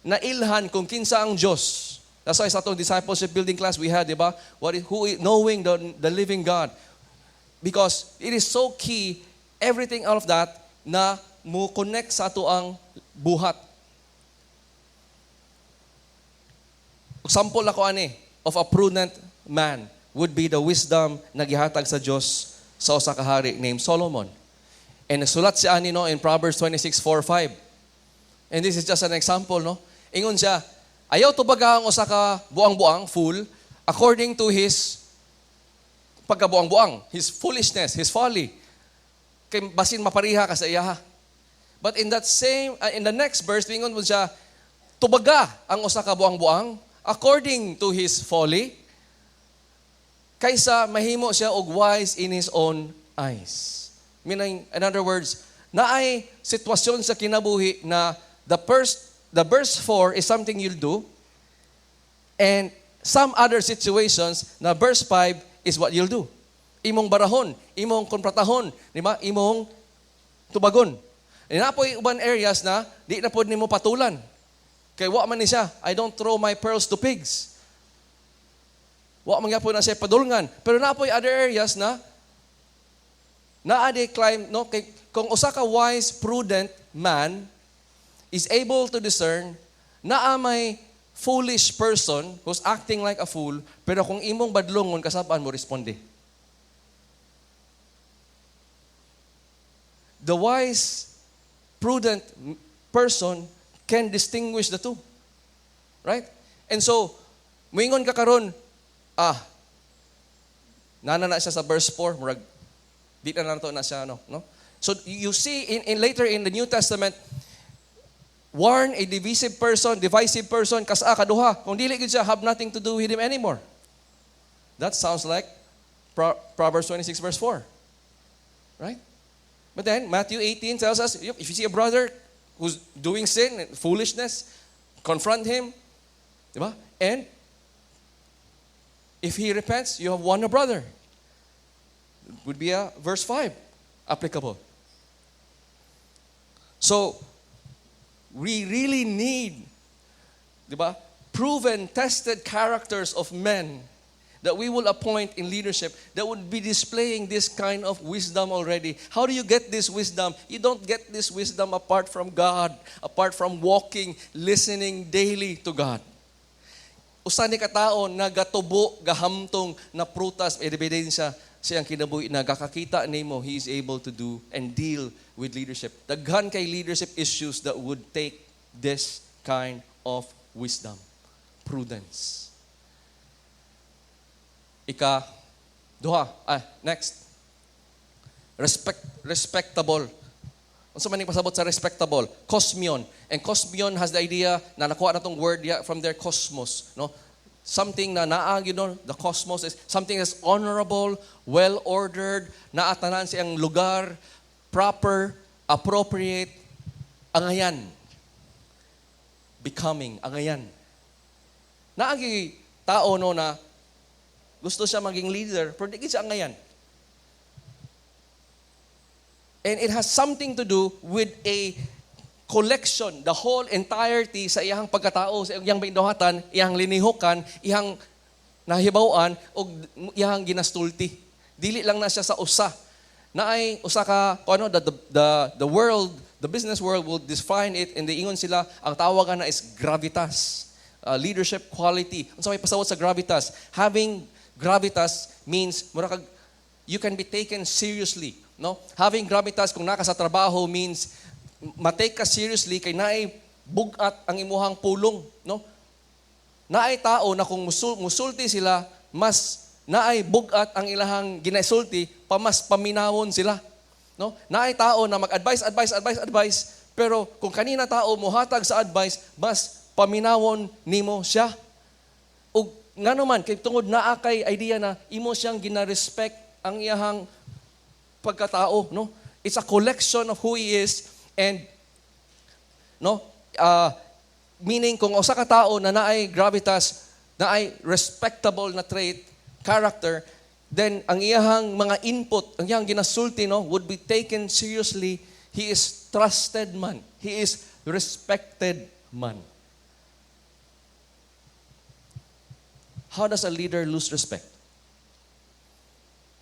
nailhan kung kinsa ang Diyos. That's why sa atong discipleship building class we had, di ba? Knowing the living God. Because it is so key, everything out of that, na mo connect sa ato ang buhat. Example ako ani of a prudent man would be the wisdom na gihatag sa Dios sa usa ka hari named Solomon. And nasulat siya ani no in Proverbs 26:4-5. And this is just an example, no. Ingon siya, ayaw tubaga ang usa ka buang-buang, fool, according to his pagkabuang-buang, his foolishness, his folly. Kay basin mapariha ka sa iya. But in the next verse, ingon mo siya, tubaga ang usa ka buang-buang according to his folly, kaysa mahimo siya og wise in his own eyes. Meaning, in other words, na ay sitwasyon sa kinabuhi na the verse 4 is something you'll do, and some other situations na verse 5 is what you'll do. Imong barahon, imong konfrontahon, di ba? Imong tubagon. E napoy uban areas na di na pod nimo patulan. Kay wa man ni siya, I don't throw my pearls to pigs. Wa man gyapon na siya padulngan. Pero napoy other areas na ade climb, no? Kay kung usa ka wise, prudent man is able to discern na may foolish person who's acting like a fool, pero kung imong badlongon, kasabaan mo responde. The wise, prudent person can distinguish the two. Right? And so, moingon ka karon, nana na siya sa verse 4, murag, di na nato na siya, no? So, you see, in later in the New Testament, warn a divisive person, kasa kaduha. Kung dili gid siya, have nothing to do with him anymore. That sounds like Proverbs 26 verse 4. Right? But then, Matthew 18 tells us, if you see a brother who's doing sin, foolishness, confront him. Diba? And, if he repents, you have won a brother. Would be a verse 5 applicable. So, we really need, diba, proven, tested characters of men that we will appoint in leadership that would be displaying this kind of wisdom already. How do you get this wisdom? You don't get this wisdom apart from God, apart from walking, listening daily to God. Usa ni katao nagatubo gahamtong na prutas ebidensya siyang kinabuhi na gakakita nimo he is able to do and deal with leadership. Daghan kay leadership issues that would take this kind of wisdom, prudence. Next. Respectable. Unsa man ning pasabot sa respectable? Kosmion. And kosmion has the idea na nakuha na tong word from their cosmos, no? Something na the cosmos is something that's honorable, well-ordered, naatanan siyang lugar, proper, appropriate, angayan. Becoming, angayan. Naagi tao no na gusto siya maging leader, pero di siya angayan. And it has something to do with a collection, the whole entirety sa iyang pagkatao, sa iyang bindohatan, iyang linihukan, iyang nahibawan, o iyang ginastulti. Dili lang na siya sa usa. Na ay usa ka, the world, the business world will define it, and ingon sila, ang tawagan na is gravitas. Leadership quality. Unsa may pasawot sa gravitas? Having gravitas means, you can be taken seriously. No? Having gravitas, kung naka sa trabaho, means matake ka seriously kay naay bugat ang imuhang pulong, no? Naay tao na kung musulti sila, mas naay bugat ang ilahang ginaisulti, mas paminawon sila, no? Naay tao na mag-advise, pero kung kanina tao mohatag sa advice, mas paminawon nimo siya. Ug ngano man kay tungod naa kay idea na imo siyang gina-respect ang iyahang pagkatao, no? It's a collection of who he is. And, meaning kung usa ka tao na naay gravitas, naay respectable na trait, character, then ang iyahang mga input, ang iyahang ginasulti, would be taken seriously. He is trusted man. He is respected man. How does a leader lose respect?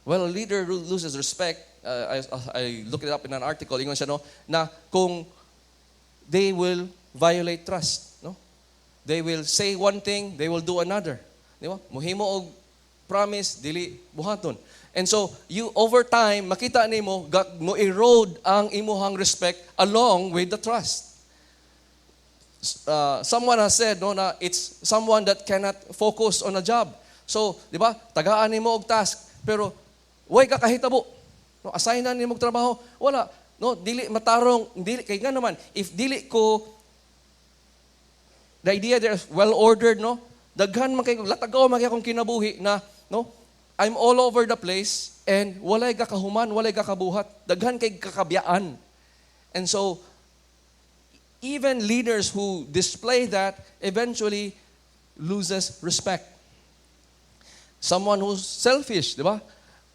Well, a leader loses respect. I looked it up in an article. Ingon siya, na kung they will violate trust, no? They will say one thing, they will do another. Di ba? Muhimo og promise, dili buhaton. And so, you over time, makita nimo mo erode ang imuhang respect along with the trust. Someone has said, na it's someone that cannot focus on a job. So, di ba? Tagaan nimo og task, pero way ka kahitabo. No, assignan nimo og trabaho, wala. No, dili matarong, dili kay nga naman if dili ko the idea there is well ordered, no? Daghan man kay latagaw man kay akong kinabuhi na, no? I'm all over the place and walay ka kahuman, walay ka kabuhat. Daghan kay kakabiyaan. And so, even leaders who display that eventually loses respect. Someone who's selfish, di ba?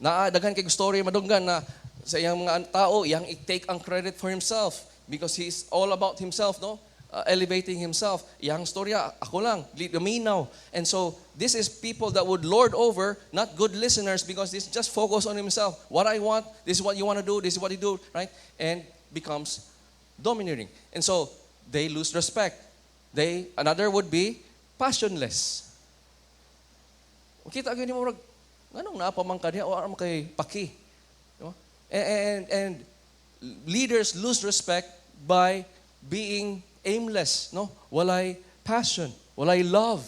Daghan kay story madunggan na sa iyang mga tao, iyang i-take ang credit for himself because he's all about himself, no? Elevating himself. Iyang storya, ako lang, me now. And so, this is people that would lord over, not good listeners because this just focus on himself. What I want, this is what you want to do, this is what you do, right? And becomes domineering. And so, they lose respect. Another would be passionless. Kita gani mo, anong napamang ka niya o aram kay paki. Diba? And leaders lose respect by being aimless, no? Walay passion, walay love,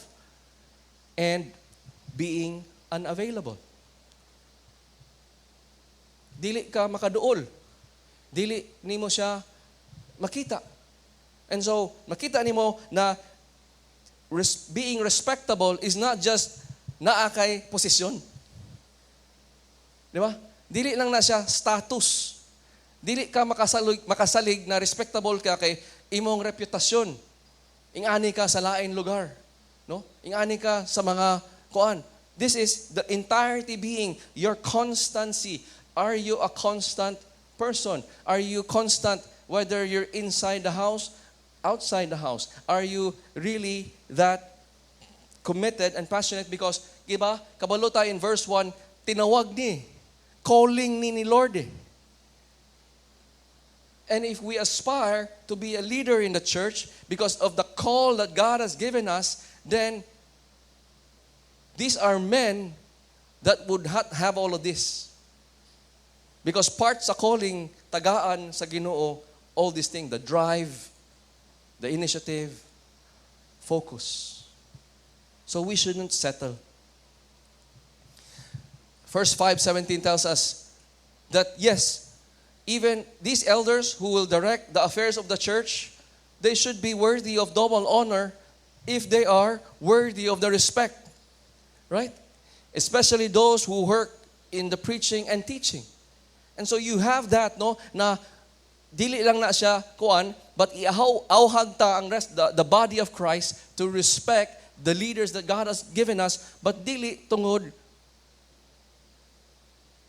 and being unavailable. Dili ka makaduol. Dili nimo siya makita. And so, makita nimo na being respectable is not just naa kay posisyon. Di ba? Dili lang na siya status. Dili ka makasalig na respectable ka kay imong reputasyon. Ingani ka sa lain lugar. No? Ingani ka sa mga kuan. This is the entirety being your constancy. Are you a constant person? Are you constant whether you're inside the house, outside the house? Are you really that committed and passionate? Because, diba, kabalo tayo in verse 1, tinawag ni, calling ni Lord eh. And if we aspire to be a leader in the church because of the call that God has given us, then these are men that would have all of this. Because part sa calling, tagaan sa Ginoo, all these things, the drive, the initiative, focus. So we shouldn't settle. Verse 5:17 tells us that yes, even these elders who will direct the affairs of the church, they should be worthy of double honor if they are worthy of the respect. Right? Especially those who work in the preaching and teaching. And so you have that, no, na dili lang na siya kuan, but iauhag ta ang rest, the body of Christ to respect the leaders that God has given us, but dili tungod,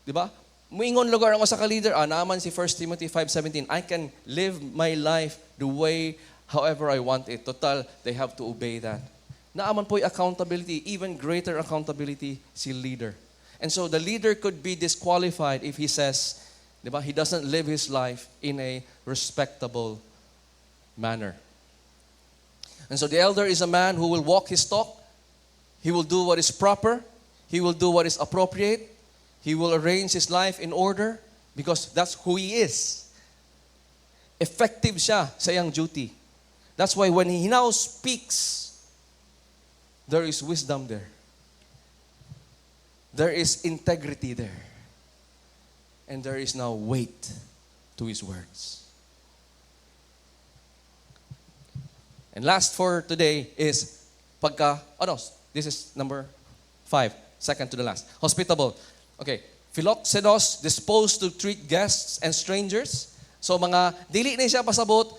di ba? Muingon lugar ako sa ka-leader, naaman si 1 Timothy 5:17, I can live my life the way however I want it. Total, they have to obey that. Naaman po'y accountability, even greater accountability si leader. And so the leader could be disqualified if he says, di ba, he doesn't live his life in a respectable manner. And so the elder is a man who will walk his talk. He will do what is proper. He will do what is appropriate. He will arrange his life in order because that's who he is. Effective siya sa iyang duty. That's why when he now speaks, there is wisdom there. There is integrity there. And there is now weight to his words. And last for today is this is number 5, second to the last. Hospitable. Okay, philoxenos, disposed to treat guests and strangers. So mga dili na siya pasabot,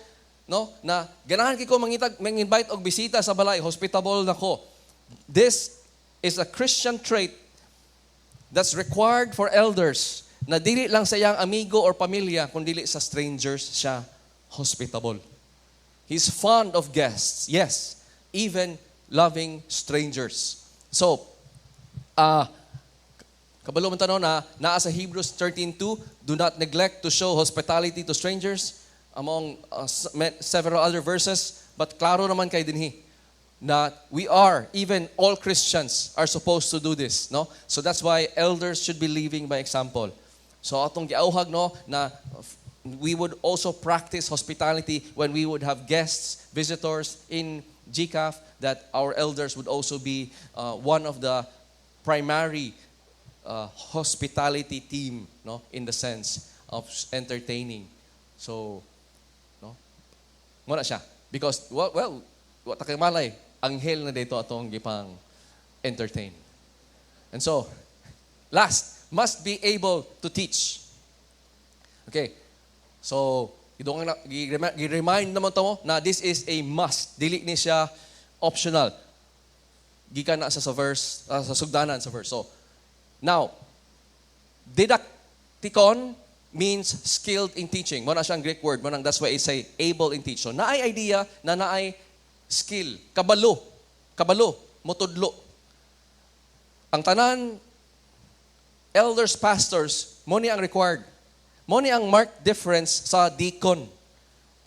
no, na ganahan kay ko mang-invite og bisita sa balay, hospitable na ko. This is a Christian trait that's required for elders na dili lang sa iyang amigo or pamilya, kundi sa strangers siya hospitable. He's fond of guests, yes, even loving strangers. So, kabalo man tanong na naa sa Hebrews 13:2, do not neglect to show hospitality to strangers, among several other verses, but klaro naman kay dinhi na we are, even all Christians are supposed to do this, no? So that's why elders should be leading by example. So atong giauhag, no, na we would also practice hospitality when we would have guests, visitors in GCAF, that our elders would also be one of the primary hospitality team, no, in the sense of entertaining. So, no, muna siya. Because, well, takay malay, anghel na dito atong gipang entertain. And so, last, must be able to teach. Okay, so, Gi-remind naman to mo na this is a must. Dili ni siya optional. Gikan na sa verse, sa sugdanan sa verse. So, now, didacticon means skilled in teaching. Mo na siyang Greek word. That's why it say able in teach. So, naay idea na naay skill. Kabalo, mutudlo. Ang tanan, elders, pastors, mo ni ang required. Mo ni ang marked difference sa deacon.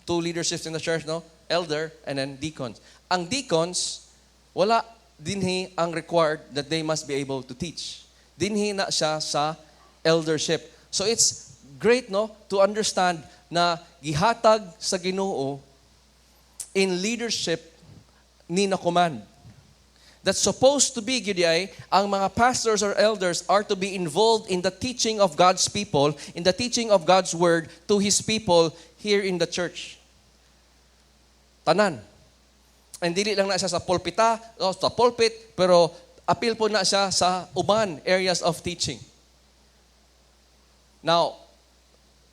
Two leaderships in the church, no? Elder and then deacons. Ang deacons, wala dinhi ang required that they must be able to teach. Dinhi na siya sa eldership. So it's great, no, to understand na gihatag sa Ginoo in leadership ni na command. That's supposed to be, Gideay, ang mga pastors or elders are to be involved in the teaching of God's people, in the teaching of God's word to His people here in the church. Tanan. And dili lang na siya sa pulpita, o sa pulpit, pero appeal po na siya sa uban areas of teaching. Now,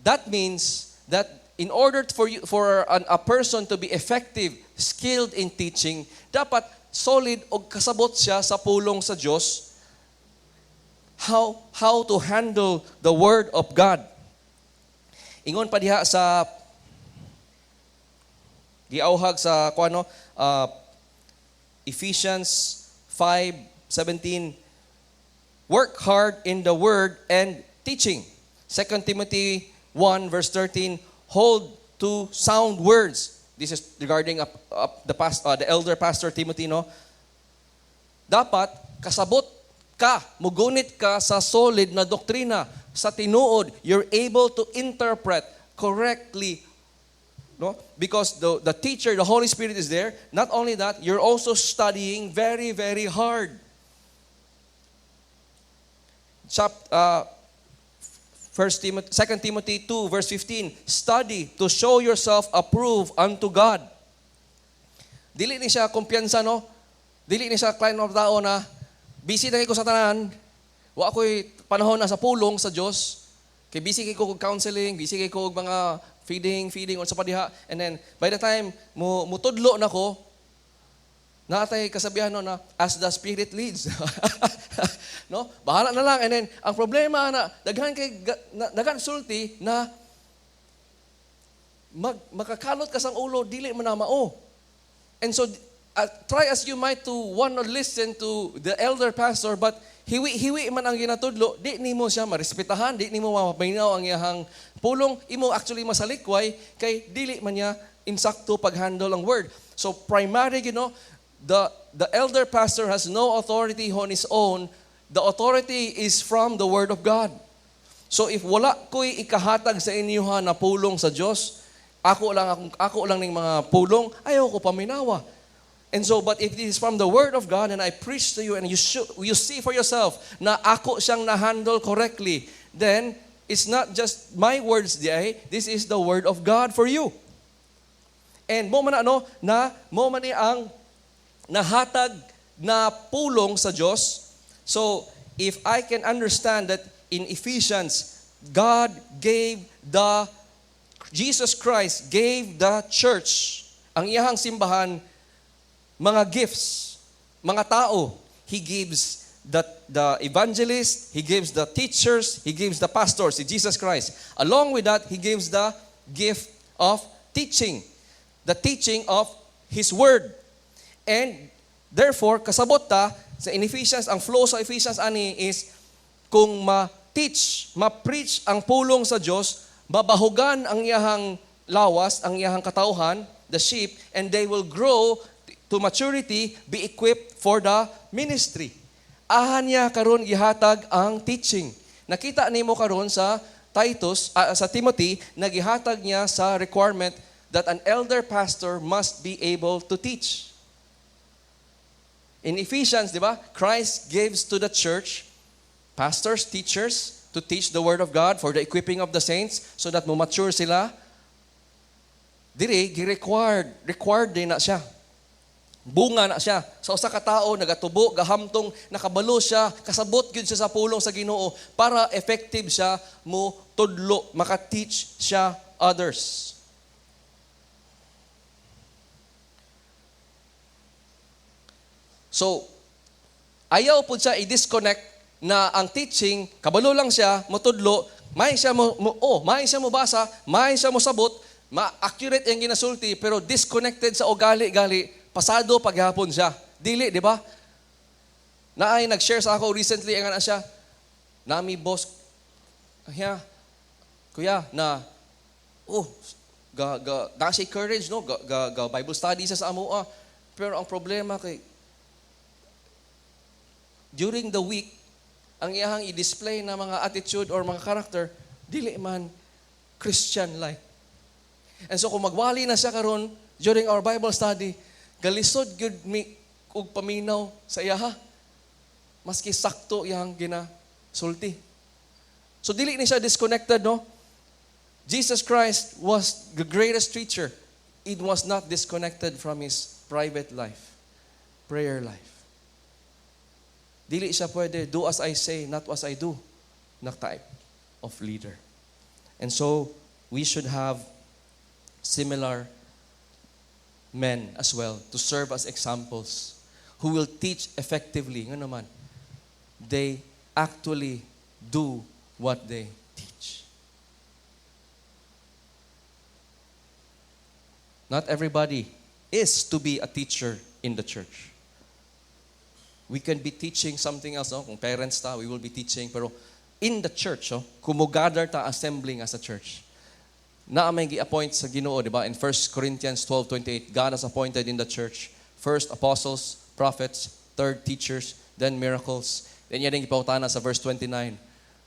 that means that in order for a person to be effective, skilled in teaching, dapat solid o kasabot siya sa pulong sa Diyos how to handle the Word of God. Ingon pa diha sa giauhag sa Ephesians 5:17, work hard in the Word and teaching. 2 Timothy 1 verse 13, hold to sound words. This is regarding the elder pastor Timothy, no? Dapat kasabot ka, mugunit ka sa solid na doktrina, sa tinuod. You're able to interpret correctly, no? Because the teacher, the Holy Spirit is there. Not only that, you're also studying very, very hard. 2 Timothy 2 verse 15, study to show yourself approved unto God. Dili ni siya kumpiyansa, no? Dili ni siya client of tao na busy na ko sa tanan, wa ako'y panahon na sa pulong sa Diyos, kay busy kay ko counseling, busy kay ko mga feeding on sa padiha, and then by the time mutudlo na ko, natay kasabihan no na as the Spirit leads. No? Bahala na lang. And then ang problema na daghan sulti na makakalot ka sang ulo, dili man na mao. And so try as you might to want to listen to the elder pastor, but hiwi man ang ginatudlo, di nimo siya marespetahan, di nimo mapaminaw ang iyahang pulong, imo actually masalikway kay dili man niya insakto pag-handle ang word. So primary, the elder pastor has no authority on his own. The authority is from the Word of God. So if wala ko'y ikahatag sa inyo na pulong sa Diyos, ako lang ning mga pulong, ayaw ko paminawa. And so, but if this is from the Word of God and I preach to you and you see for yourself na ako siyang na-handle correctly, then it's not just my words diay, this is the Word of God for you. And mo man ang nahatag na pulong sa Diyos. So, if I can understand that in Ephesians, Jesus Christ gave the church, ang iyahang simbahan, mga gifts, mga tao. He gives the evangelist, He gives the teachers, He gives the pastors, Jesus Christ. Along with that, He gives the gift of teaching, the teaching of His Word. And therefore, kasabot ta, in Ephesians, ang flow sa Ephesians ani is, kung ma-preach ang pulong sa Diyos, mabahugan ang iyahang lawas, ang iyahang katauhan, the sheep, and they will grow to maturity, be equipped for the ministry. Ahan niya karon gihatag ang teaching. Nakita nimo karon sa sa Timothy, nagihatag niya sa requirement that an elder pastor must be able to teach. In Ephesians, di ba? Christ gives to the church pastors, teachers to teach the Word of God for the equipping of the saints so that mature sila. Diri, required din na siya. Bunga na siya. Sa usa ka tawo nagatubo, gahamtong, nakabalo siya, kasabot gyud siya sa pulong sa Ginoo para effective siya mo tudlo, maka-teach siya others. So, ayaw po siya i-disconnect na ang teaching, kabalo lang siya, motudlo, may siya mo basa, may siya mo sabot, accurate yung ginasulti, pero disconnected sa ugali-gali, pasado paghapon siya. Dili, di ba? Naay, nag-share sa ako recently, ang siya, nami boss, kuya, na, nasa courage, no? Bible study sa amo. Pero ang problema kay, during the week, ang iyahang i-display na mga attitude or mga character, dili man Christian-like. And so kung magwali na siya karon during our Bible study, galisod gyud mi og paminaw sa iyaha. Maski sakto iyang ginasulti. So dili ni siya disconnected, no? Jesus Christ was the greatest teacher. It was not disconnected from his private life, prayer life. Dili siya pwede, do as I say, not as I do, na type of leader. And so, we should have similar men as well to serve as examples who will teach effectively. Nga naman, they actually do what they teach. Not everybody is to be a teacher in the church. We can be teaching something else. No? Kung parents ta, we will be teaching. Pero in the church, kung mo gather ta assembling as a church, na may gi-appoint sa Ginoo, di ba? In 1 Corinthians 12:28, God has appointed in the church first apostles, prophets, third teachers, then miracles. Then yan yung ipautana sa verse 29.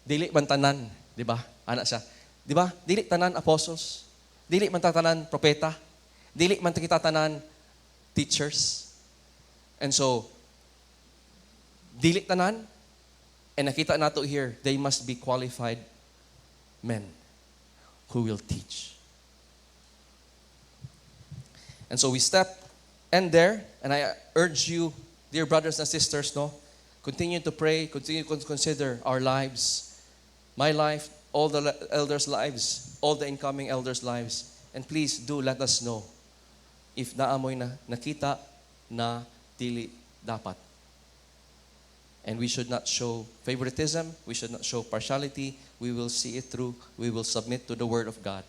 Dili man tanan, di ba? Ana siya. Di ba? Dili tanan apostles. Dili man tanan propeta. Dili man kita tanan teachers. And so, dili tanan, and nakita nato here, they must be qualified men who will teach. And so we end there, and I urge you, dear brothers and sisters, no, continue to pray, continue to consider our lives, my life, all the elders' lives, all the incoming elders' lives, and please do let us know if naamoy na nakita na dili dapat. And we should not show favoritism. We should not show partiality. We will see it through. We will submit to the Word of God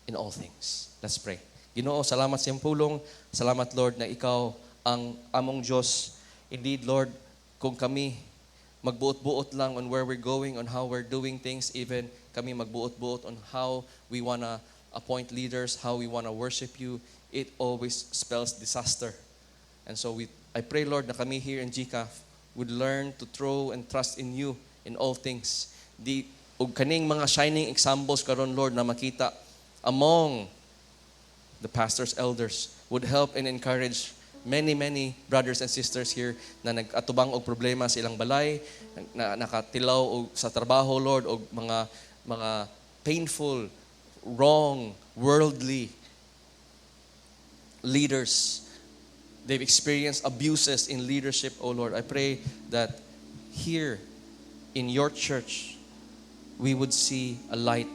in all things. Let's pray. Ginoo, salamat sa iyong pulong. Salamat, Lord, na ikaw ang among Diyos. Indeed, Lord, kung kami magbuot-buot lang on where we're going, on how we're doing things, even kami magbuot-buot on how we want to appoint leaders, how we want to worship you, it always spells disaster. And so I pray, Lord, na kami here in GCAF would learn to throw and trust in you in all things. Ug kaning mga shining examples karon, Lord, na makita among the pastors, elders, would help and encourage many brothers and sisters here na nag-atubang og problema sa ilang balay, na nakatilaw og sa trabaho, Lord, og mga painful, wrong, worldly leaders. They've experienced abuses in leadership, oh Lord. I pray that here in your church, we would see a light.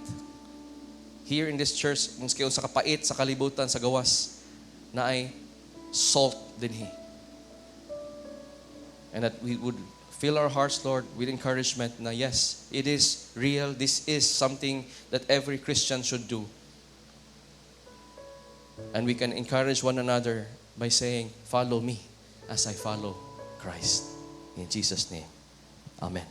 Here in this church, kung sa kapait, sa kalibutan, sa gawas, na ay salt dinhi. And that we would fill our hearts, Lord, with encouragement na yes, it is real. This is something that every Christian should do. And we can encourage one another by saying, follow me as I follow Christ. In Jesus' name, amen.